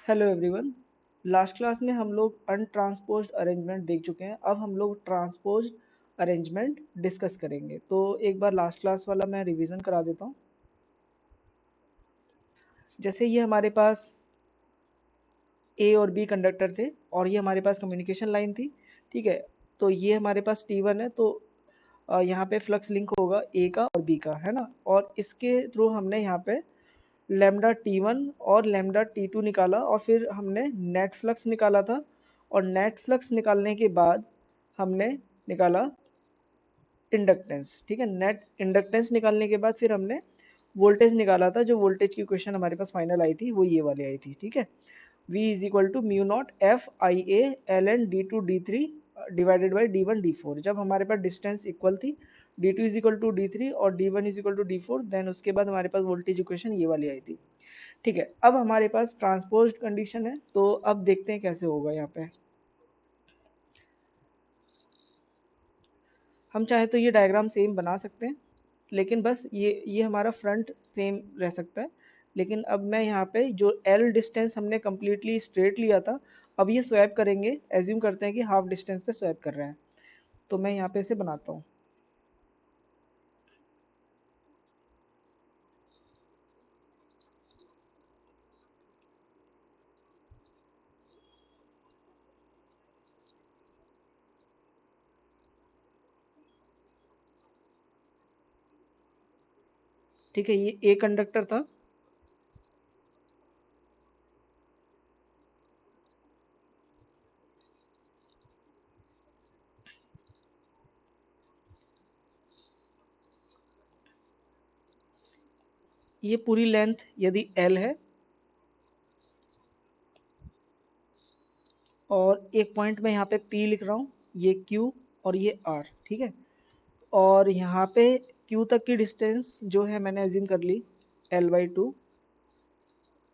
Hello everyone. Last class में हम लोग अनट्रांसपोज्ड अरेंजमेंट देख चुके हैं। अब हम लोग ट्रांसपोज्ड अरेंजमेंट डिस्कस करेंगे। तो एक बार लास्ट क्लास वाला मैं रिवीजन करा देता हूँ। जैसे ये हमारे पास ए और बी कंडक्टर थे और ये हमारे पास कम्युनिकेशन लाइन थी। ठीक है, तो ये हमारे पास T1 है, तो यहाँ पे फ्लक्स लिंक होगा ए का और बी का, है ना। और इसके थ्रू हमने यहाँ पे लेमडा T1 और लेमडा T2 निकाला और फिर हमने नेट फ्लक्स निकाला था। और नेट फ्लक्स निकालने के बाद हमने निकाला इंडक्टेंस। ठीक है, नेट इंडक्टेंस निकालने के बाद फिर हमने वोल्टेज निकाला था। जो वोल्टेज की इक्वेशन हमारे पास फाइनल आई थी वो ये वाली आई थी। ठीक है, V is equal to mu naught F I A L N D2 D3 divided by D1 D4। जब हमारे पास डिस्टेंस इक्वल थी, D2 is equal to D3 और D1 is equal to D4, then उसके बाद हमारे पास वोल्टेज इक्वेशन ये वाली आई थी। ठीक है, अब हमारे पास ट्रांसपोज्ड कंडीशन है, तो अब देखते हैं कैसे होगा। यहाँ पे हम चाहे तो ये डायग्राम सेम बना सकते हैं, लेकिन बस ये हमारा फ्रंट सेम रह सकता है। लेकिन अब मैं यहाँ पे जो L डिस्टेंस हमने कम्प्लीटली स्ट्रेट लिया था, अब ये स्वैप करेंगे। एज्यूम करते हैं कि हाफ डिस्टेंस पे स्वैप कर रहे हैं, तो मैं यहाँ पे इसे बनाता हूँ। ठीक है, ये A कंडक्टर था। ये पूरी लेंथ यदि L है और एक पॉइंट में यहाँ पे P लिख रहा हूँ, ये Q और ये R। ठीक है, और यहाँ पे Q तक की डिस्टेंस जो है मैंने एज्यूम कर ली L/2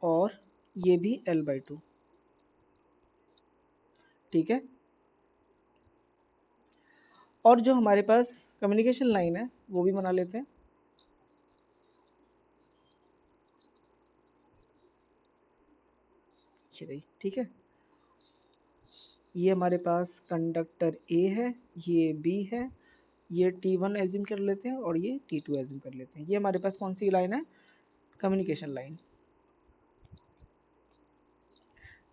और ये भी L/2। ठीक है, और जो हमारे पास कम्युनिकेशन लाइन है वो भी बना लेते हैं। ये रही। ठीक है, ये हमारे पास कंडक्टर A है, ये B है, ये T1 एज्यूम कर लेते हैं और ये T2 एज्यूम कर लेते हैं। ये हमारे पास कौन सी लाइन है? Communication line.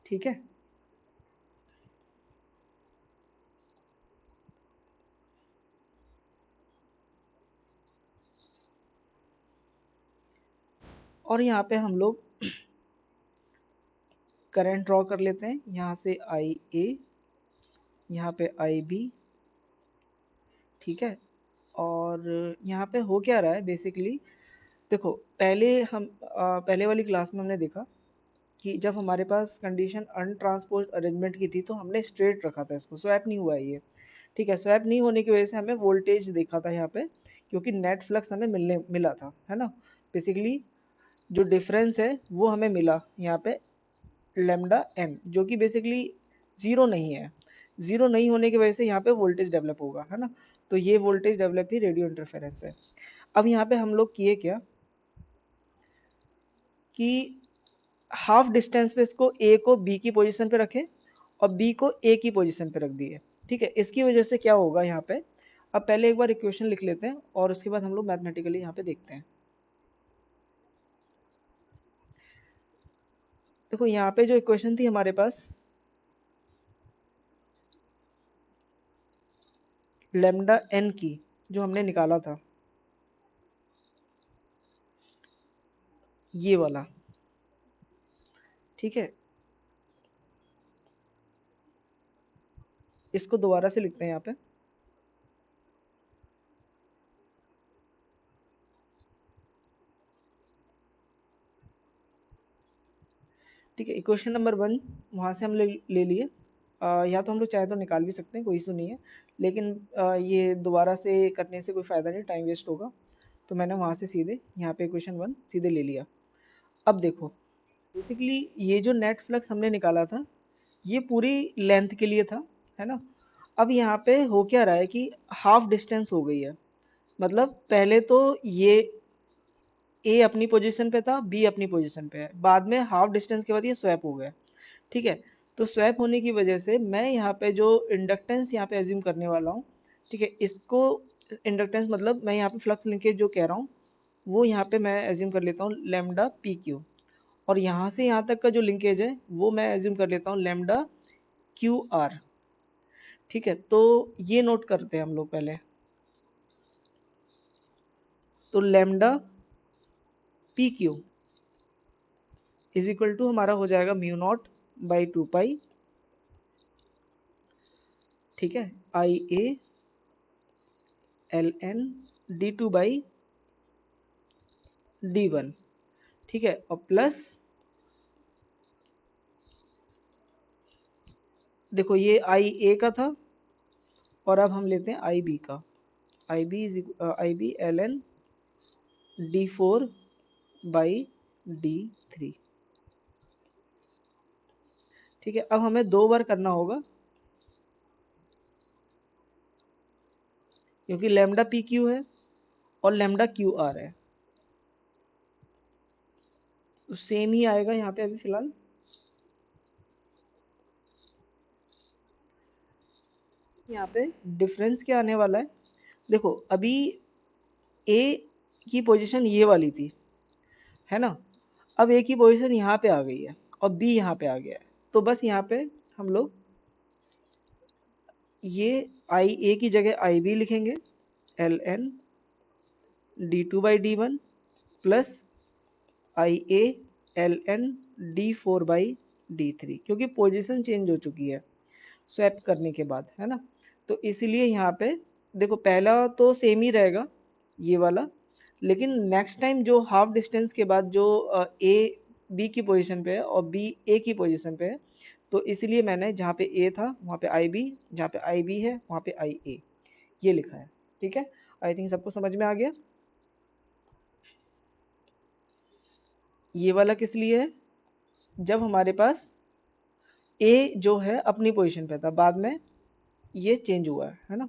ठीक है, और यहाँ पे हम लोग करंट ड्रॉ कर लेते हैं। यहाँ से IA, यहाँ पे IB। ठीक है, और यहाँ पे हो क्या रहा है बेसिकली, देखो पहले वाली क्लास में हमने देखा कि जब हमारे पास कंडीशन अनट्रांसपोज्ड अरेंजमेंट की थी तो हमने स्ट्रेट रखा था, इसको स्वैप नहीं हुआ है ये। ठीक है, स्वैप नहीं होने की वजह से हमें वोल्टेज देखा था यहाँ पे, क्योंकि नेट फ्लक्स हमें मिला था, है ना। बेसिकली जो डिफरेंस है वो हमें मिला यहाँ पे लेमडा एन, जो कि बेसिकली जीरो नहीं है। जीरो नहीं होने की वजह से यहाँ पे वोल्टेज डेवलप होगा, है ना। तो ये वोल्टेज डेवलप ही रेडियो इंटरफेरेंस है। अब यहाँ पे हम लोग किए क्या कि हाफ डिस्टेंस पे इसको ए को बी की पोजीशन पे रखे और बी को ए की पोजीशन पे रख दिए। ठीक है, इसकी वजह से क्या होगा यहाँ पे, अब पहले एक बार इक्वेशन लिख लेते हैं और उसके बाद हम लोग मैथमेटिकली यहाँ पे देखते हैं। देखो यहाँ पे जो इक्वेशन थी हमारे पास लेमडा एन की, जो हमने निकाला था ये वाला। ठीक है, इसको दोबारा से लिखते हैं यहाँ पे। ठीक है, इक्वेशन नंबर 1 वहाँ से हम ले लिए। या तो हम लोग चाहे तो निकाल भी सकते हैं, कोई इशू नहीं है, लेकिन ये दोबारा से करने से कोई फ़ायदा नहीं, टाइम वेस्ट होगा। तो मैंने वहाँ से सीधे यहाँ पे इक्वेशन 1 सीधे ले लिया। अब देखो बेसिकली ये जो नेट फ्लक्स हमने निकाला था ये पूरी लेंथ के लिए था, है ना। अब यहाँ पे हो क्या रहा है कि हाफ डिस्टेंस हो गई है। मतलब पहले तो ये ए अपनी पोजीशन पे था, बी अपनी पोजीशन पे है, बाद में हाफ डिस्टेंस के बाद ये स्वैप हो गया। ठीक है। तो स्वैप होने की वजह से मैं यहाँ पे जो इंडक्टेंस यहाँ पे एज्यूम करने वाला हूँ, ठीक है, इसको इंडक्टेंस मतलब मैं यहाँ पे फ्लक्स लिंकेज जो कह रहा हूँ वो यहाँ पे मैं एज्यूम कर लेता हूँ लैम्डा पी क्यू, और यहाँ से यहाँ तक का जो लिंकेज है वो मैं एज्यूम कर लेता हूँ लैम्डा क्यू आर। ठीक है, तो ये नोट करते हैं हम लोग पहले। तो lambda P Q is equal to हमारा हो जाएगा म्यू नॉट बाई 2 पाई, ठीक है, I A L N D two by D one, ठीक है, और प्लस देखो ये आई ए का था और अब हम लेते हैं आई बी का, I B L N D four by D three. ठीक है, अब हमें 2 बार करना होगा क्योंकि लैम्डा पी क्यू है और लैम्डा क्यू आर है, तो सेम ही आएगा यहाँ पे अभी फिलहाल। यहाँ पे डिफरेंस क्या आने वाला है, देखो अभी ए की पोजीशन ये वाली थी, है ना, अब ए की पोजीशन यहाँ पे आ गई है और बी यहाँ पे आ गया है, तो बस यहाँ पे हम लोग ये आई ए की जगह आई बी लिखेंगे, L N D two by D one plus I A L N D four by D three, क्योंकि पोजीशन चेंज हो चुकी है स्वैप करने के बाद, है ना। तो इसीलिए यहाँ पे देखो पहला तो सेम ही रहेगा ये वाला, लेकिन नेक्स्ट टाइम जो हाफ डिस्टेंस के बाद जो ए बी की पोजीशन पे है और बी ए की पोजीशन पे है, तो इसलिए मैंने जहाँ पे ए था वहाँ पे आई बी, जहाँ पे आई बी है वहाँ पे आई ए, ये लिखा है। ठीक है, आई थिंक सबको समझ में आ गया। ये वाला किस लिए है, जब हमारे पास ए जो है अपनी पोजीशन पे था, बाद में ये चेंज हुआ है ना।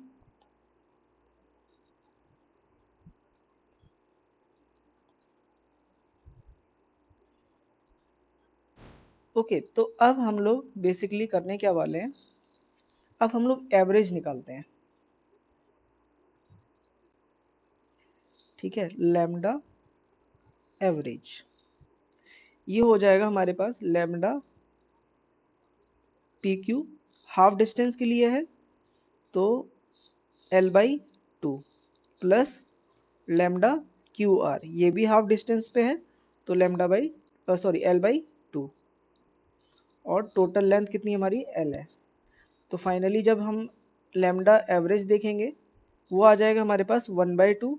ओके, तो अब हम लोग बेसिकली करने क्या वाले हैं, अब हम लोग एवरेज निकालते हैं। ठीक है, लैम्डा एवरेज ये हो जाएगा हमारे पास lambda P Q half distance के लिए है तो L by two plus lambda Q R ये भी हाफ डिस्टेंस पे है तो lambda by sorry L by two, और टोटल लेंथ कितनी हमारी एल है। तो फाइनली जब हम लैम्डा एवरेज देखेंगे वो आ जाएगा हमारे पास 1/2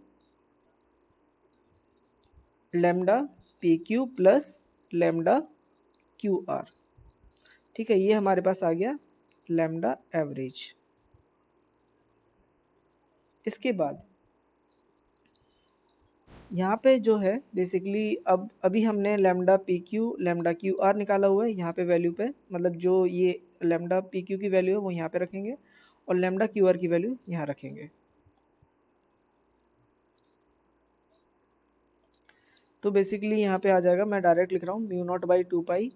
lambda P Q plus lambda Q are. ठीक है, ये हमारे पास आ गया लैम्डा एवरेज। इसके बाद यहाँ पे जो है बेसिकली अब अभी हमने lambda P Q lambda Q are निकाला हुआ है, यहाँ पे वैल्यू पे मतलब जो ये लैम्डा पी क्यू की वैल्यू है वो यहाँ पे रखेंगे और लैम्डा क्यू आर की वैल्यू यहाँ रखेंगे। तो बेसिकली यहाँ पे आ जाएगा, मैं डायरेक्ट लिख रहा हूँ mu naught by 2 pi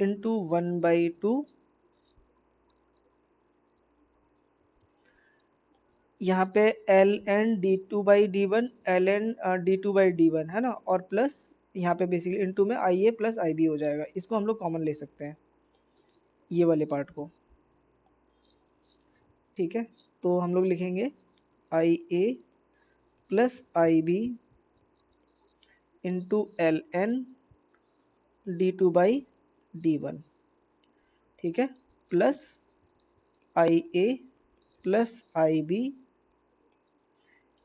into 1/2, यहाँ पे L N D two by D one L N D two by D one है ना, और प्लस यहाँ पे बेसिकली इंटू में आई ए प्लस आई बी हो जाएगा, इसको हम लोग कॉमन ले सकते हैं ये वाले पार्ट को। ठीक है, तो हम लोग लिखेंगे I A plus I B into L N D two by D one, ठीक है, plus I A plus I B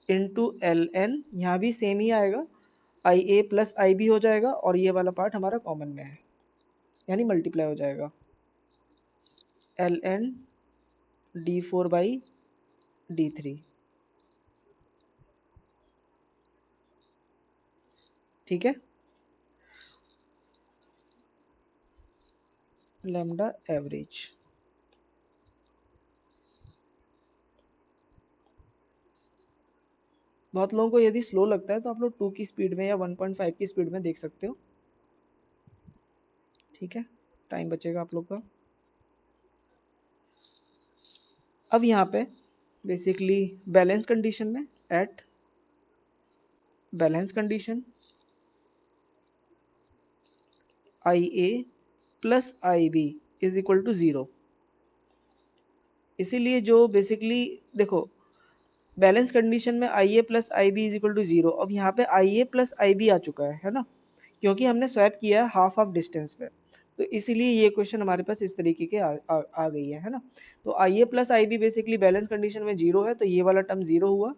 into L N, यहाँ भी सेम ही आएगा, आई ए प्लस आई बी हो जाएगा और ये वाला पार्ट हमारा कॉमन में है यानी मल्टीप्लाई हो जाएगा L N D four by D three. ठीक है, लैम्डा एवरेज। बहुत लोगों को यदि स्लो लगता है तो आप लोग 2 की स्पीड में या 1.5 की स्पीड में देख सकते हो। ठीक है, टाइम बचेगा आप लोग का। अब यहाँ पे बेसिकली बैलेंस कंडीशन में at balance condition IA plus IB is equal to 0। इसीलिए जो बेसिकली देखो बैलेंस कंडीशन में IA plus IB is equal to 0, अब यहाँ पे IA प्लस IB आ चुका है ना, क्योंकि हमने स्वैप किया है हाफ ऑफ डिस्टेंस पे, तो इसीलिए ये क्वेश्चन हमारे पास इस तरीके के आ गई है ना। तो IA plus IB basically balance condition में 0 है, तो ये वाला टर्म 0 हुआ,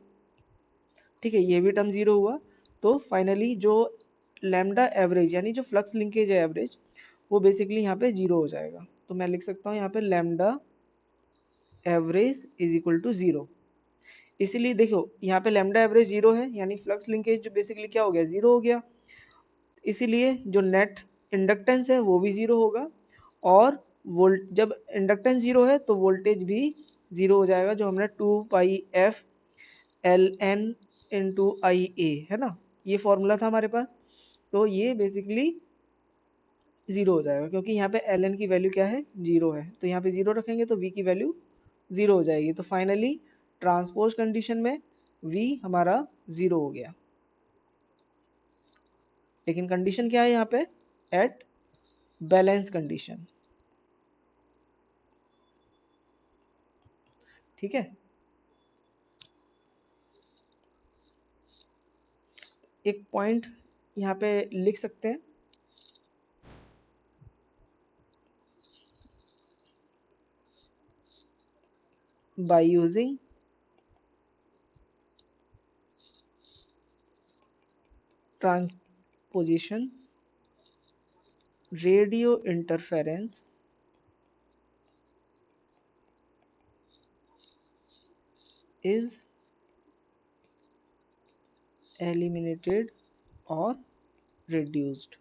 ठीक है, ये भी टर्म 0 हुआ। तो फाइनली जो लैम्डा एवरेज यानी जो फ्लक्स लिंकेज है एवरेज, वो बेसिकली यहाँ पे 0 हो जाएगा। तो मैं लिख सकता हूँ यहाँ पे lambda average is equal to 0। इसीलिए देखो यहाँ पे लैम्डा एवरेज 0 है, यानी फ्लक्स लिंकेज जो बेसिकली क्या हो गया, 0 हो गया। इसीलिए जो नेट इंडक्टेंस है वो भी 0 होगा, और वोल्ट जब इंडक्टेंस 0 है तो वोल्टेज भी 0 हो जाएगा, जो हमने 2πf ln इंटू IA है ना, ये फॉर्मूला था हमारे पास। तो ये बेसिकली 0 हो जाएगा, क्योंकि यहाँ पे ln की वैल्यू क्या है, 0 है, तो यहाँ पे 0 रखेंगे तो v की वैल्यू 0 हो जाएगी। तो फाइनली ट्रांसपोज कंडीशन में v हमारा 0 हो गया। लेकिन कंडीशन क्या है यहाँ पे, एट बैलेंस कंडीशन, ठीक है। एक पॉइंट यहाँ पे लिख सकते हैं, by using transposition radio interference is eliminated or reduced।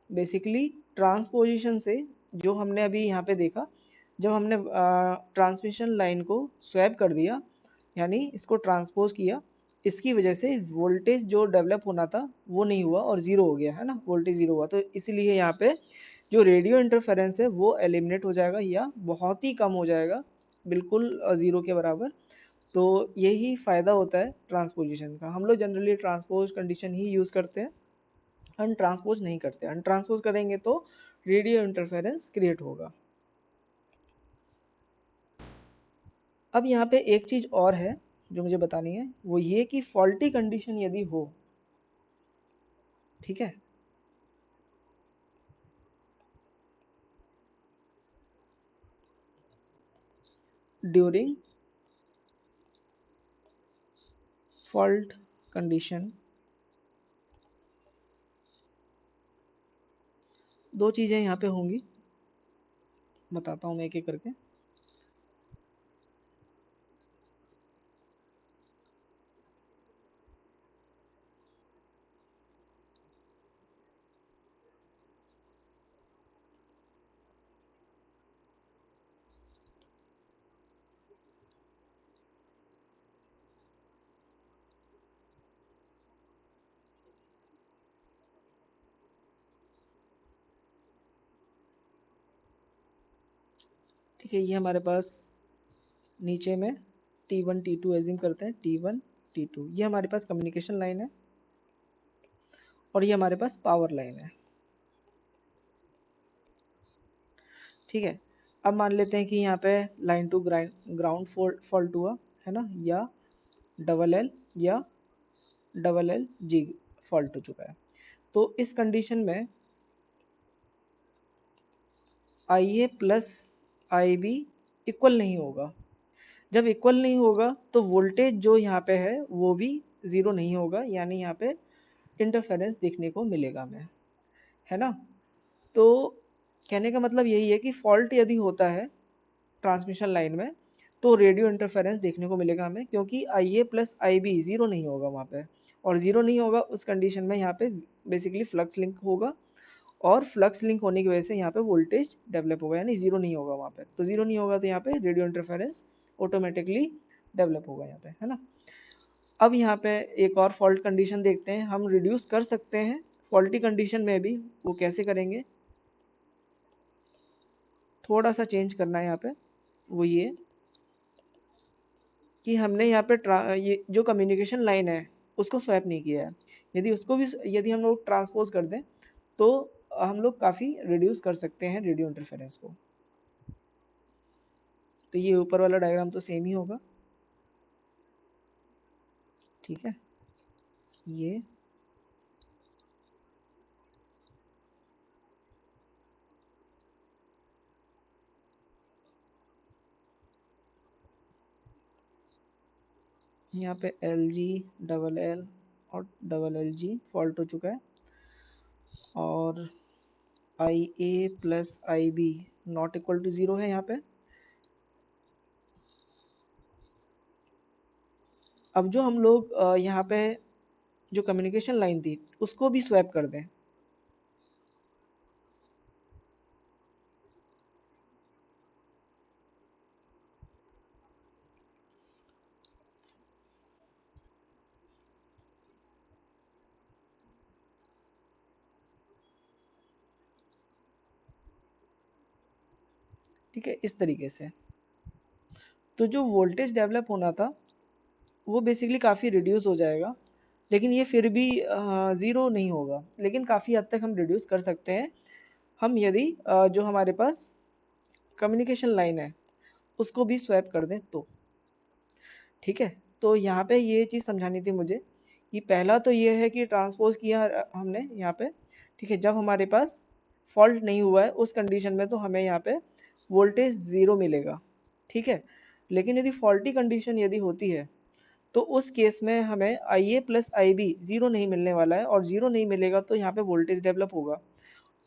Basically transposition से जो हमने अभी यहाँ पे देखा, जब हमने ट्रांसमिशन लाइन को स्वैप कर दिया यानी इसको ट्रांसपोज किया, इसकी वजह से वोल्टेज जो डेवलप होना था वो नहीं हुआ और ज़ीरो हो गया है ना, वोल्टेज ज़ीरो हुआ। तो इसीलिए यहाँ पे जो रेडियो इंटरफेरेंस है वो एलिमिनेट हो जाएगा या बहुत ही कम हो जाएगा, बिल्कुल ज़ीरो के बराबर। तो यही फ़ायदा होता है ट्रांसपोजिशन का। हम लोग जनरली ट्रांसपोज कंडीशन ही यूज़ करते हैं, अनट्रांसपोज नहीं करते। अनट्रांसपोज करेंगे तो रेडियो इंटरफेरेंस क्रिएट होगा। अब यहाँ पे एक चीज़ और है जो मुझे बतानी है, वो ये कि फॉल्टी कंडीशन यदि हो, ठीक है, ड्यूरिंग फॉल्ट कंडीशन दो चीज़ें यहाँ पे होंगी, बताता हूँ मैं एक एक करके। ठीक है, ये हमारे पास नीचे में T1 T2 एज्यूम करते हैं, T1 T2 ये हमारे पास कम्युनिकेशन लाइन है, और ये हमारे पास पावर लाइन है, ठीक है। अब मान लेते हैं कि यहाँ पे लाइन टू ग्राउंड फॉल्ट हुआ है ना, या डबल एल या डबल एल जी फॉल्ट हो चुका है। तो इस कंडीशन में IA प्लस IB इक्वल नहीं होगा। जब इक्वल नहीं होगा तो वोल्टेज जो यहाँ पे है वो भी ज़ीरो नहीं होगा, यानी यहाँ पे इंटरफेरेंस देखने को मिलेगा हमें, है ना। तो कहने का मतलब यही है कि फॉल्ट यदि होता है ट्रांसमिशन लाइन में तो रेडियो इंटरफेरेंस देखने को मिलेगा हमें, क्योंकि IA प्लस IB ज़ीरो नहीं होगा वहाँ पे, और ज़ीरो नहीं होगा उस कंडीशन में यहाँ पे बेसिकली फ्लक्स लिंक होगा, और फ्लक्स लिंक होने की वजह से यहाँ पे वोल्टेज डेवलप होगा, यानी ज़ीरो नहीं होगा वहाँ पे। तो ज़ीरो नहीं होगा तो यहाँ पे रेडियो इंटरफेरेंस ऑटोमेटिकली डेवलप होगा यहाँ पे, है ना। अब यहाँ पे एक और फॉल्ट कंडीशन देखते हैं, हम रिड्यूस कर सकते हैं फॉल्टी कंडीशन में भी वो कैसे करेंगे, थोड़ा सा चेंज करना है यहाँ पे, वो ये कि हमने यहाँ पे ये जो कम्युनिकेशन लाइन है उसको स्वैप नहीं किया है। यदि उसको भी यदि हम लोग ट्रांसपोज कर दें तो हम लोग काफ़ी रिड्यूस कर सकते हैं रेडियो इंटरफेरेंस को। तो ये ऊपर वाला डायग्राम तो सेम ही होगा, ठीक है। ये यहाँ पे LG, डबल L और डबल LG फॉल्ट हो चुका है, और IA plus IB not equal to 0 है यहाँ पे। अब जो हम लोग यहाँ पे जो कम्युनिकेशन लाइन थी उसको भी स्वैप कर दें, ठीक है, इस तरीके से। तो जो वोल्टेज डेवलप होना था वो बेसिकली काफ़ी रिड्यूस हो जाएगा, लेकिन ये फिर भी ज़ीरो नहीं होगा, लेकिन काफ़ी हद तक हम रिड्यूस कर सकते हैं हम यदि जो हमारे पास कम्युनिकेशन लाइन है उसको भी स्वैप कर दें तो, ठीक है। तो यहाँ पे ये चीज़ समझानी थी मुझे कि पहला तो ये है कि ट्रांसपोज किया हमने यहाँ पे, ठीक है, जब हमारे पास फॉल्ट नहीं हुआ है उस कंडीशन में तो हमें यहाँ पे वोल्टेज ज़ीरो मिलेगा, ठीक है। लेकिन यदि फॉल्टी कंडीशन यदि होती है तो उस केस में हमें IA प्लस IB ज़ीरो नहीं मिलने वाला है, और ज़ीरो नहीं मिलेगा तो यहाँ पे वोल्टेज डेवलप होगा,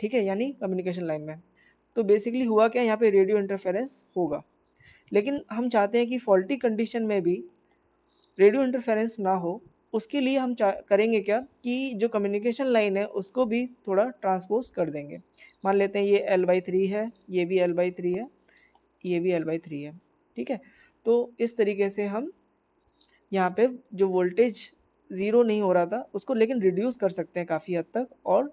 ठीक है, यानी कम्युनिकेशन लाइन में। तो बेसिकली हुआ क्या, यहाँ पे रेडियो इंटरफेरेंस होगा। लेकिन हम चाहते हैं कि फॉल्टी कंडीशन में भी रेडियो इंटरफेरेंस ना हो, उसके लिए हम करेंगे क्या कि जो कम्युनिकेशन लाइन है उसको भी थोड़ा ट्रांसपोज कर देंगे। मान लेते हैं ये L/3 है, ये भी L/3 है, ये भी L/3 है, ठीक है। तो इस तरीके से हम यहाँ पे जो वोल्टेज ज़ीरो नहीं हो रहा था उसको लेकिन रिड्यूस कर सकते हैं काफ़ी हद तक, और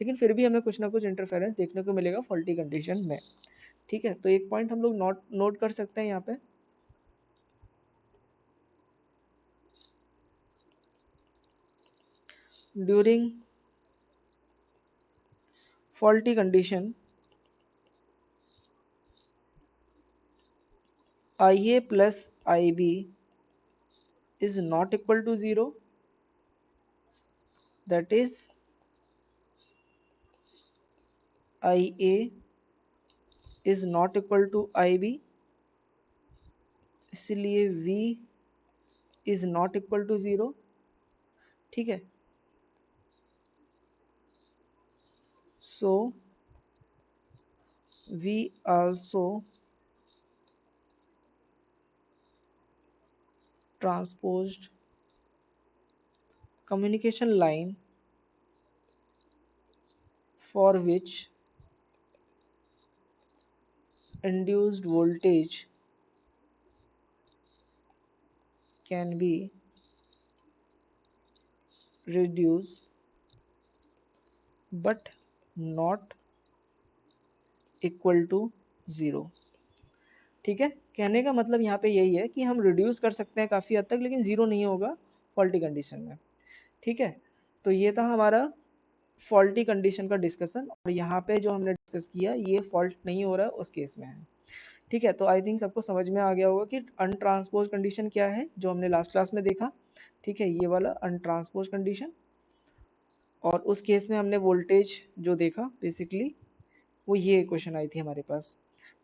लेकिन फिर भी हमें कुछ ना कुछ इंटरफेरेंस देखने को मिलेगा फॉल्टी कंडीशन में, ठीक है। तो एक पॉइंट हम लोग नोट कर सकते हैं यहाँ पे, during faulty condition IA plus IB is not equal to 0, that is IA is not equal to IB, इसलिए V is not equal to 0, ठीक है। So we also transposed communication line for which induced voltage can be reduced but not equal to 0, ठीक है। कहने का मतलब यहाँ पे यही है कि हम रिड्यूस कर सकते हैं काफ़ी हद तक, लेकिन ज़ीरो नहीं होगा फॉल्टी कंडीशन में, ठीक है। तो ये था हमारा फॉल्टी कंडीशन का डिस्कशन, और यहाँ पे जो हमने डिस्कस किया ये फॉल्ट नहीं हो रहा है उस केस में है, ठीक है। तो आई थिंक सबको समझ में आ गया होगा कि अनट्रांसपोज कंडीशन क्या है, जो हमने लास्ट क्लास में देखा, ठीक है, ये वाला अनट्रांसपोज कंडीशन। और उस केस में हमने वोल्टेज जो देखा बेसिकली वो ये क्वेश्चन आई थी हमारे पास,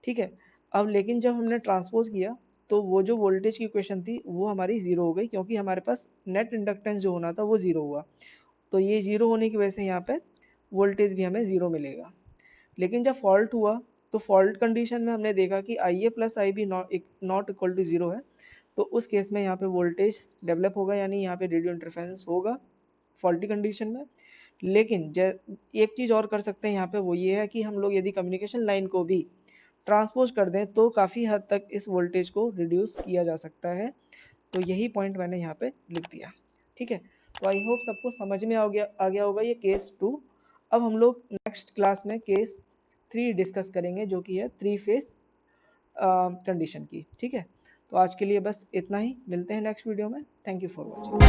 ठीक है। अब लेकिन जब हमने ट्रांसपोज किया तो वो जो वोल्टेज की क्वेश्चन थी वो हमारी ज़ीरो हो गई, क्योंकि हमारे पास नेट इंडक्टेंस जो होना था वो ज़ीरो हुआ। तो ये ज़ीरो होने की वजह से यहाँ पे वोल्टेज भी हमें ज़ीरो मिलेगा। लेकिन जब फॉल्ट हुआ तो फॉल्ट कंडीशन में हमने देखा कि IA plus IB not equal to zero है, तो उस केस में यहाँ पे वोल्टेज डेवलप होगा, यानी यहाँ पे रेडियो इंटरफेरेंस होगा फॉल्टी कंडीशन में। लेकिन एक चीज़ और कर सकते हैं यहाँ पे, वो ये है कि हम लोग यदि कम्युनिकेशन लाइन को भी ट्रांसपोज कर दें तो काफ़ी हद तक इस वोल्टेज को रिड्यूस किया जा सकता है। तो यही पॉइंट मैंने यहाँ पे लिख दिया, ठीक है। तो आई होप सबको समझ में आ गया होगा ये केस 2। अब हम लोग नेक्स्ट क्लास में केस 3 डिस्कस करेंगे, जो कि है 3 फेज कंडीशन की। ठीक है, तो आज के लिए बस इतना ही, मिलते हैं नेक्स्ट वीडियो में। Thank you for watching.